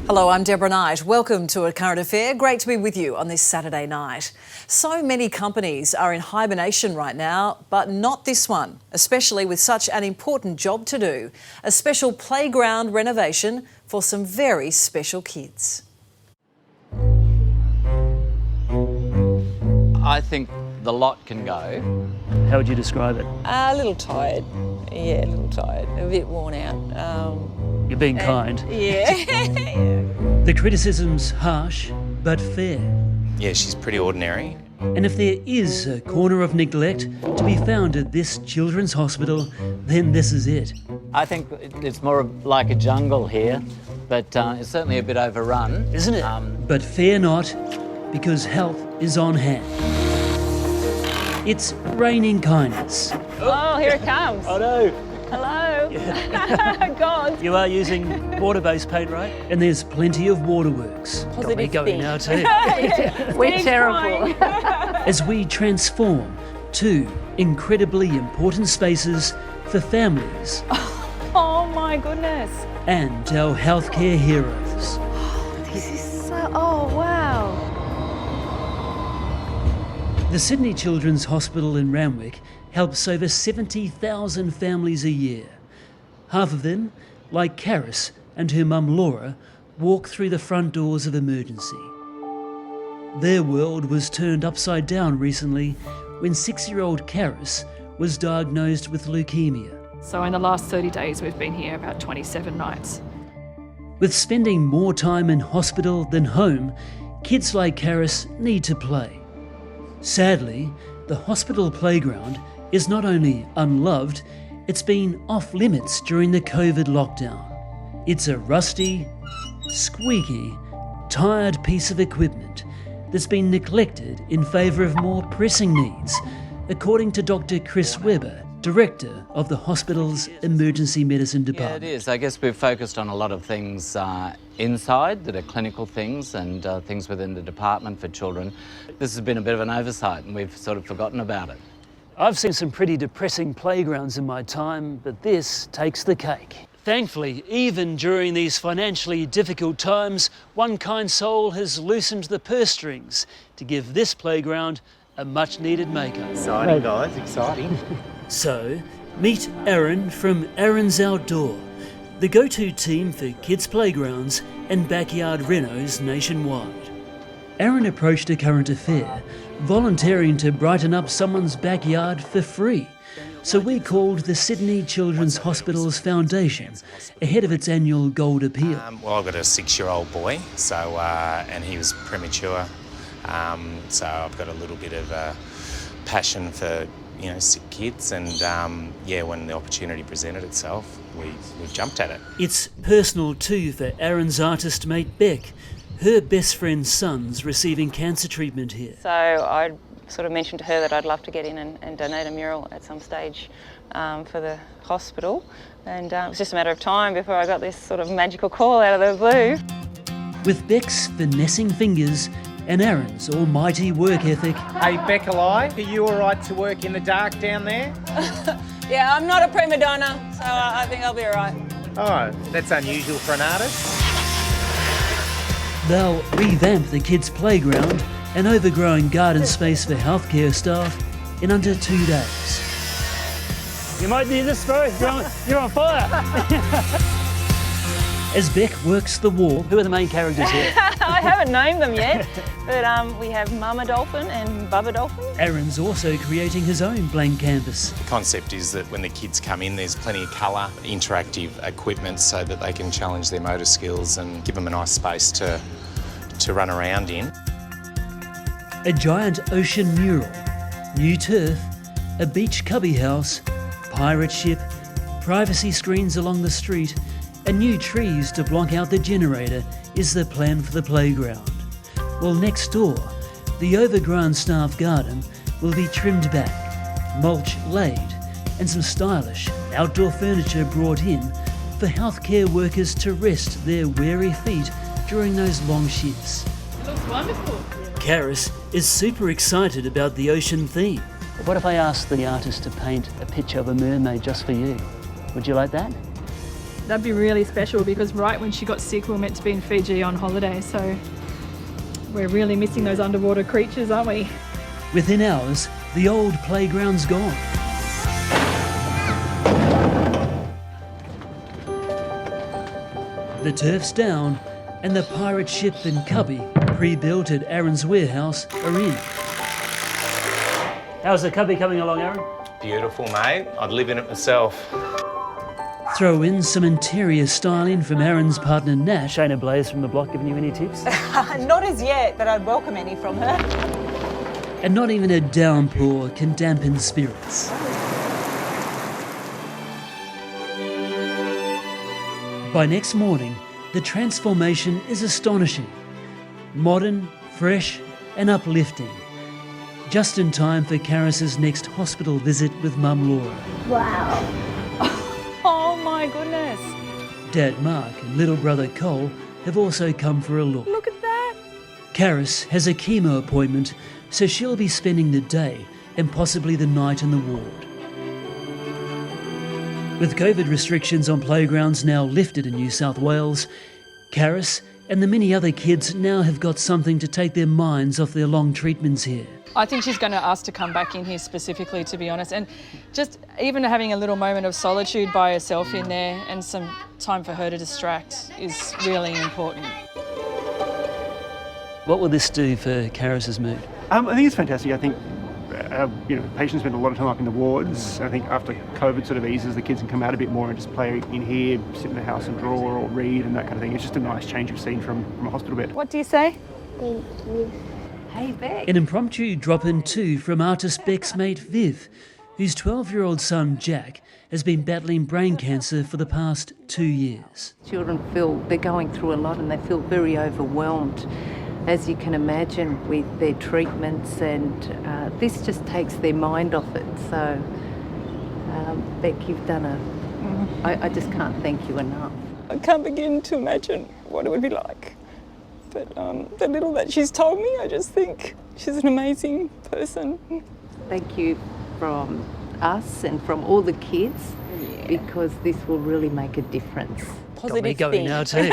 Hello, I'm Deborah Knight. Welcome to A Current Affair. Great to be with you on this Saturday night. So many companies are in hibernation right now, but not this one, especially with such an important job to do. A special playground renovation for some very special kids. I think the lot can go. How would you describe it? A little tired. Yeah, a little tired. A bit worn out. You're being kind. Yeah. The criticism's harsh, but fair. Yeah, she's pretty ordinary. And if there is a corner of neglect to be found at this children's hospital, then this is it. I think it's more like a jungle here, but it's certainly a bit overrun. Isn't it? But fear not, because help is on hand. It's raining kindness. Oh, here it comes. Oh no! Hello. God. You are using water-based paint, right? And there's plenty of waterworks. Got me Positive going thing. now too. We're terrible. As we transform two incredibly important spaces for families Oh my goodness. and our healthcare heroes. This is so, oh wow. The Sydney Children's Hospital in Randwick helps over 70,000 families a year. Half of them, like Karis and her mum Laura, walk through the front doors of emergency. Their world was turned upside down recently when 6-year-old Karis was diagnosed with leukemia. So in the last 30 days, we've been here about 27 nights. With spending more time in hospital than home, kids like Karis need to play. Sadly, the hospital playground is not only unloved, it's been off limits during the COVID lockdown. It's a rusty, squeaky, tired piece of equipment that's been neglected in favour of more pressing needs, according to Dr. Chris Webber, Director of the hospital's Emergency Medicine Yeah, Department. it is. I guess we've focused on a lot of things inside that are clinical things and things within the department for children. This has been a bit of an oversight and we've sort of forgotten about it. I've seen some pretty depressing playgrounds in my time, but this takes the cake. Thankfully, even during these financially difficult times, one kind soul has loosened the purse strings to give this playground a much-needed makeover. Exciting, guys, exciting. So, meet Aaron from Aaron's Outdoor, the go-to team for kids' playgrounds and backyard renos nationwide. Aaron approached A Current Affair, volunteering to brighten up someone's backyard for free. So we called the Sydney Children's Hospital's Foundation ahead of its annual Gold Appeal. Well, I've got a 6-year-old boy, so and he was premature, so I've got a little bit of a passion for sick kids, and yeah, when the opportunity presented itself, we jumped at it. It's personal too for Aaron's artist mate Beck. Her best friend's son's receiving cancer treatment here. So I sort of mentioned to her that I'd love to get in and donate a mural at some stage for the hospital. And it was just a matter of time before I got this sort of magical call out of the blue. With Beck's finessing fingers and Aaron's almighty work ethic, Hey, Becca, are you all right to work in the dark down there? Yeah, I'm not a prima donna, so I think I'll be all right. Oh, that's unusual for an artist. they'll revamp the kids' playground and overgrown garden space for healthcare staff in under 2 days. You might need this, bro. You're on fire. As Beck works the wall, who are the main characters here? I haven't named them yet, but we have Mama Dolphin and Bubba Dolphin. Aaron's also creating his own blank canvas. The concept is that when the kids come in, there's plenty of colour, interactive equipment so that they can challenge their motor skills and give them a nice space to run around in. A giant ocean mural, new turf, a beach cubby house, pirate ship, privacy screens along the street, and new trees to block out the generator is the plan for the playground. Well, next door, the overgrown staff garden will be trimmed back, mulch laid, and some stylish outdoor furniture brought in for healthcare workers to rest their weary feet during those long shifts. It looks wonderful. Karis is super excited about the ocean theme. What if I asked the artist to paint a picture of a mermaid just for you? Would you like that? That'd be really special because right when she got sick, we were meant to be in Fiji on holiday, so we're really missing those underwater creatures, aren't we? Within hours, the old playground's gone. The turf's down, and the pirate ship and cubby, pre-built at Aaron's warehouse, are in. How's the cubby coming along, Aaron? Beautiful, mate. I'd live in it myself. Throw in some interior styling from Aaron's partner Nat. Shayna Blaze from the block giving you any tips? Not as yet, but I'd welcome any from her. And not even a downpour can dampen spirits. By next morning, the transformation is astonishing. Modern, fresh and uplifting. Just in time for Karis's next hospital visit with Mum Laura. Wow. Oh my goodness. Dad Mark and little brother Cole have also come for a look. Look at that. Karis has a chemo appointment, so she'll be spending the day and possibly the night in the ward. With COVID restrictions on playgrounds now lifted in New South Wales, Karis and the many other kids now have got something to take their minds off their long treatments here. I think she's going to ask to come back in here specifically, to be honest, and just even having a little moment of solitude by herself in there and some time for her to distract is really important. What will this do for Karis's mood? I think it's fantastic. I think patients spend a lot of time up in the wards. I think after COVID sort of eases, the kids can come out a bit more and just play in here, sit in the house and draw or read and that kind of thing. It's just a nice change of scene from a hospital bed. What do you say? Thank you. Hey, Beck. An impromptu drop-in too from artist Beck's mate Viv, whose 12-year-old son Jack has been battling brain cancer for the past 2 years. Children feel they're going through a lot and they feel very overwhelmed, as you can imagine, with their treatments, and this just takes their mind off it. So, Beck, you've done I just can't thank you enough. I can't begin to imagine what it would be like. But the little that she's told me, I just think she's an amazing person. Thank you from us and from all the kids, because this will really make a difference. Got me going now too.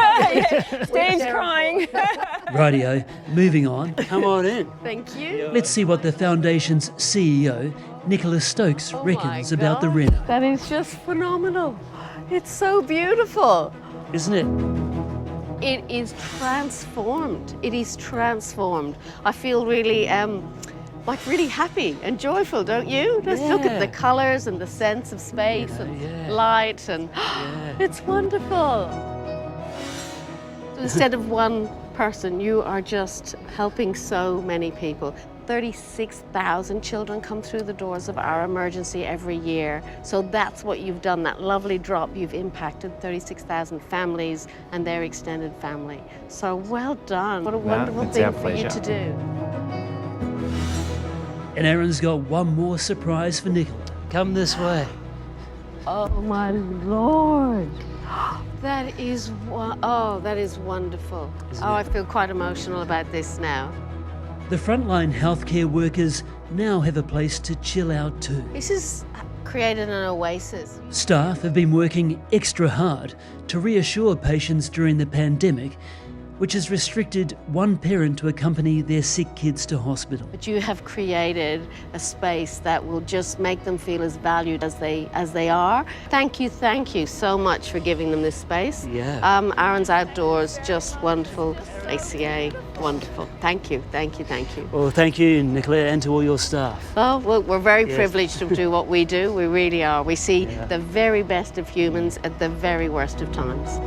Steve's crying. Rightio, moving on. Come on in. Thank you. Let's see what the foundation's CEO, Nicholas Stokes, reckons about the Reno. That is just phenomenal. It's so beautiful. Isn't it? It is transformed. It is transformed. I feel really, really happy and joyful, don't you? Just look at the colours and the sense of space and light, and it's wonderful. Instead of one person, you are just helping so many people. 36,000 children come through the doors of our emergency every year. So that's what you've done, that lovely drop. You've impacted 36,000 families and their extended family. So well done. What a wonderful thing for you to do. And Aaron's got one more surprise for Nicola. Come this way. Oh my Lord. That is wonderful. I feel quite emotional about this now. The frontline healthcare workers now have a place to chill out too. This has created an oasis. Staff have been working extra hard to reassure patients during the pandemic, which has restricted one parent to accompany their sick kids to hospital. But you have created a space that will just make them feel as valued as they are. Thank you so much for giving them this space. Yeah. Aaron's Outdoors, just wonderful. ACA, wonderful. Thank you. Well, thank you, Nicola, and to all your staff. Oh, well, we're very privileged to do what we do. We really are. We see the very best of humans at the very worst of times.